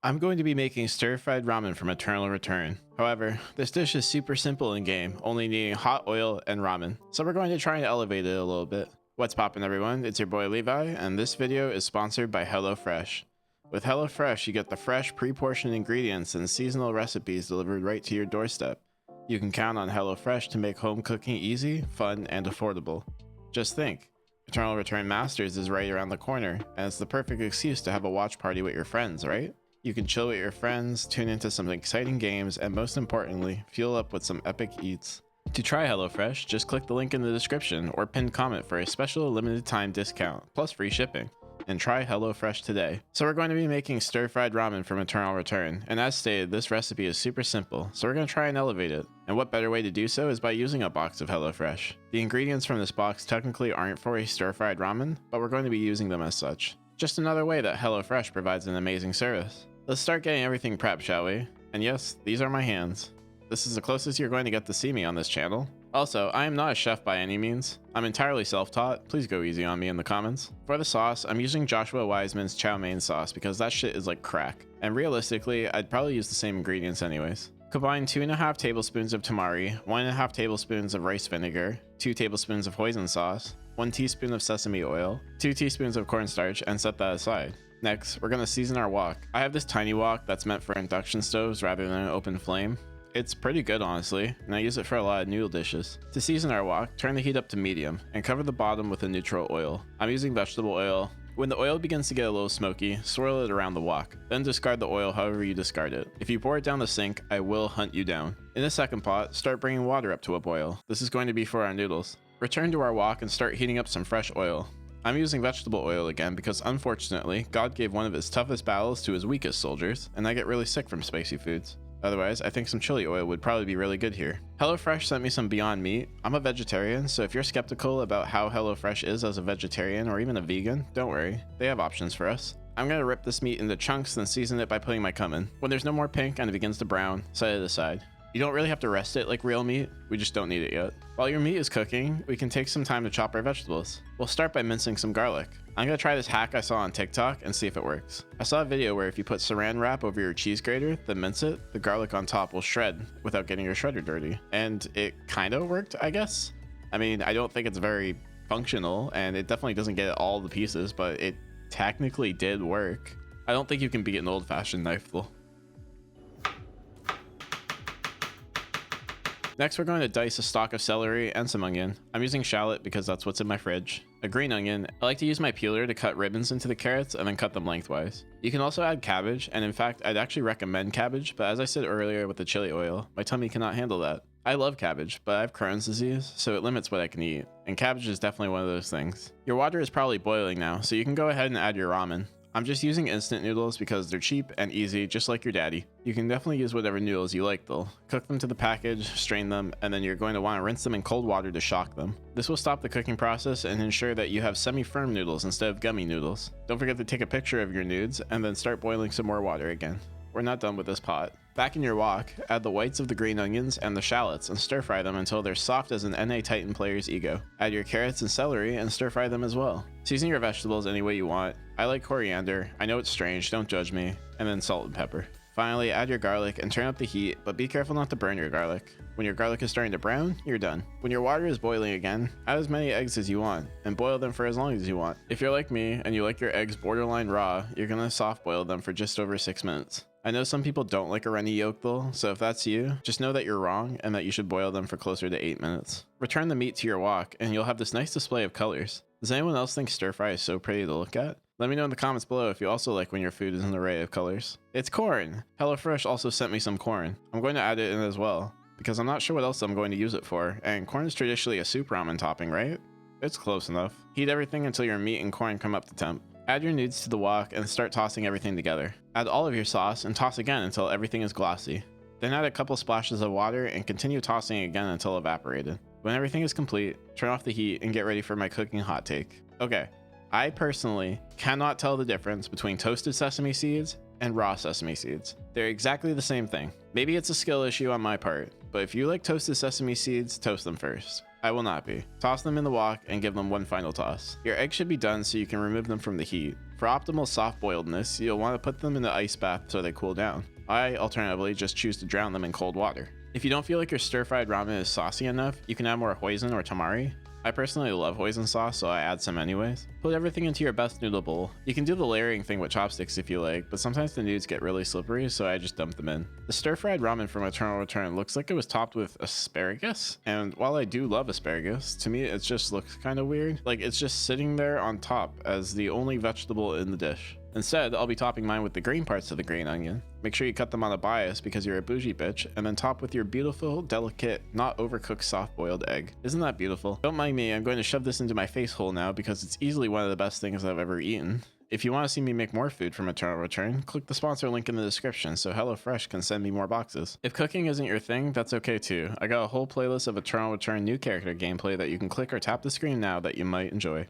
I'm going to be making Stir Fried Ramen from Eternal Return. However, this dish is super simple in game, only needing hot oil and ramen. So we're going to try and elevate it a little bit. What's poppin' everyone, it's your boy Levi, and this video is sponsored by HelloFresh. With HelloFresh, you get the fresh, pre-portioned ingredients and seasonal recipes delivered right to your doorstep. You can count on HelloFresh to make home cooking easy, fun, and affordable. Just think, Eternal Return Masters is right around the corner, and it's the perfect excuse to have a watch party with your friends, right? You can chill with your friends, tune into some exciting games, and most importantly, fuel up with some epic eats. To try HelloFresh, just click the link in the description or pinned comment for a special limited time discount, plus free shipping. And try HelloFresh today. So we're going to be making stir-fried ramen from Eternal Return, and as stated, this recipe is super simple, so we're going to try and elevate it. And what better way to do so is by using a box of HelloFresh. The ingredients from this box technically aren't for a stir-fried ramen, but we're going to be using them as such. Just another way that HelloFresh provides an amazing service. Let's start getting everything prepped, shall we? And yes, these are my hands. This is the closest you're going to get to see me on this channel. Also, I am not a chef by any means. I'm entirely self-taught. Please go easy on me in the comments. For the sauce, I'm using Joshua Wiseman's chow mein sauce because that shit is like crack. And realistically, I'd probably use the same ingredients anyways. Combine 2.5 tablespoons of tamari, 1.5 tablespoons of rice vinegar, 2 tablespoons of hoisin sauce, 1 teaspoon of sesame oil, 2 teaspoons of cornstarch, and set that aside. Next, we're going to season our wok. I have this tiny wok that's meant for induction stoves rather than an open flame. It's pretty good honestly, and I use it for a lot of noodle dishes. To season our wok, turn the heat up to medium, and cover the bottom with a neutral oil. I'm using vegetable oil. When the oil begins to get a little smoky, swirl it around the wok. Then discard the oil however you discard it. If you pour it down the sink, I will hunt you down. In the second pot, start bringing water up to a boil. This is going to be for our noodles. Return to our wok and start heating up some fresh oil. I'm using vegetable oil again because unfortunately, God gave one of his toughest battles to his weakest soldiers, and I get really sick from spicy foods. Otherwise, I think some chili oil would probably be really good here. HelloFresh sent me some Beyond Meat. I'm a vegetarian, so if you're skeptical about how HelloFresh is as a vegetarian or even a vegan, don't worry, they have options for us. I'm gonna rip this meat into chunks then season it by putting my cumin. When there's no more pink and it begins to brown, set it aside. You don't really have to rest it like real meat, we just don't need it yet. While your meat is cooking, we can take some time to chop our vegetables. We'll start by mincing some garlic. I'm gonna try this hack I saw on TikTok and see if it works. I saw a video where if you put saran wrap over your cheese grater, then mince it, the garlic on top will shred without getting your shredder dirty. And it kinda worked, I guess. I mean, I don't think it's very functional, and it definitely doesn't get all the pieces, but it technically did work. I don't think you can beat an old-fashioned knife though. Next, we're going to dice a stalk of celery and some onion. I'm using shallot because that's what's in my fridge. A green onion. I like to use my peeler to cut ribbons into the carrots and then cut them lengthwise. You can also add cabbage, and in fact, I'd actually recommend cabbage, but as I said earlier with the chili oil, my tummy cannot handle that. I love cabbage, but I have Crohn's disease, so it limits what I can eat, and cabbage is definitely one of those things. Your water is probably boiling now, so you can go ahead and add your ramen. I'm just using instant noodles because they're cheap and easy, just like your daddy. You can definitely use whatever noodles you like though. Cook them to the package, strain them, and then you're going to want to rinse them in cold water to shock them. This will stop the cooking process and ensure that you have semi-firm noodles instead of gummy noodles. Don't forget to take a picture of your nudes and then start boiling some more water again. We're not done with this pot. Back in your wok, add the whites of the green onions and the shallots and stir fry them until they're soft as an NA Titan player's ego. Add your carrots and celery and stir fry them as well. Season your vegetables any way you want. I like coriander, I know it's strange, don't judge me, and then salt and pepper. Finally, add your garlic and turn up the heat, but be careful not to burn your garlic. When your garlic is starting to brown, you're done. When your water is boiling again, add as many eggs as you want, and boil them for as long as you want. If you're like me, and you like your eggs borderline raw, you're gonna soft boil them for just over 6 minutes. I know some people don't like a runny yolk though, so if that's you, just know that you're wrong and that you should boil them for closer to 8 minutes. Return the meat to your wok, and you'll have this nice display of colors. Does anyone else think stir fry is so pretty to look at? Let me know in the comments below if you also like when your food is an array of colors. It's corn! HelloFresh also sent me some corn. I'm going to add it in as well, because I'm not sure what else I'm going to use it for, and corn is traditionally a soup ramen topping, right? It's close enough. Heat everything until your meat and corn come up to temp. Add your nudes to the wok and start tossing everything together. Add all of your sauce and toss again until everything is glossy. Then add a couple splashes of water and continue tossing again until evaporated. When everything is complete, turn off the heat and get ready for my cooking hot take. Okay, I personally cannot tell the difference between toasted sesame seeds and raw sesame seeds. They're exactly the same thing. Maybe it's a skill issue on my part, but if you like toasted sesame seeds, toast them first. I will not be. Toss them in the wok and give them one final toss. Your eggs should be done so you can remove them from the heat. For optimal soft-boiledness, you'll want to put them in the ice bath so they cool down. I, alternatively, just choose to drown them in cold water. If you don't feel like your stir-fried ramen is saucy enough, you can add more hoisin or tamari. I personally love hoisin sauce, so I add some anyways. Put everything into your best noodle bowl. You can do the layering thing with chopsticks if you like, but sometimes the noodles get really slippery, so I just dump them in. The stir-fried ramen from Eternal Return looks like it was topped with asparagus, and while I do love asparagus, to me it just looks kind of weird. Like it's just sitting there on top as the only vegetable in the dish. Instead, I'll be topping mine with the green parts of the green onion. Make sure you cut them on a bias because you're a bougie bitch, and then top with your beautiful, delicate, not overcooked soft-boiled egg. Isn't that beautiful? Don't mind me, I'm going to shove this into my face hole now because it's easily one of the best things I've ever eaten. If you want to see me make more food from Eternal Return, click the sponsor link in the description so HelloFresh can send me more boxes. If cooking isn't your thing, that's okay too. I got a whole playlist of Eternal Return new character gameplay that you can click or tap the screen now that you might enjoy.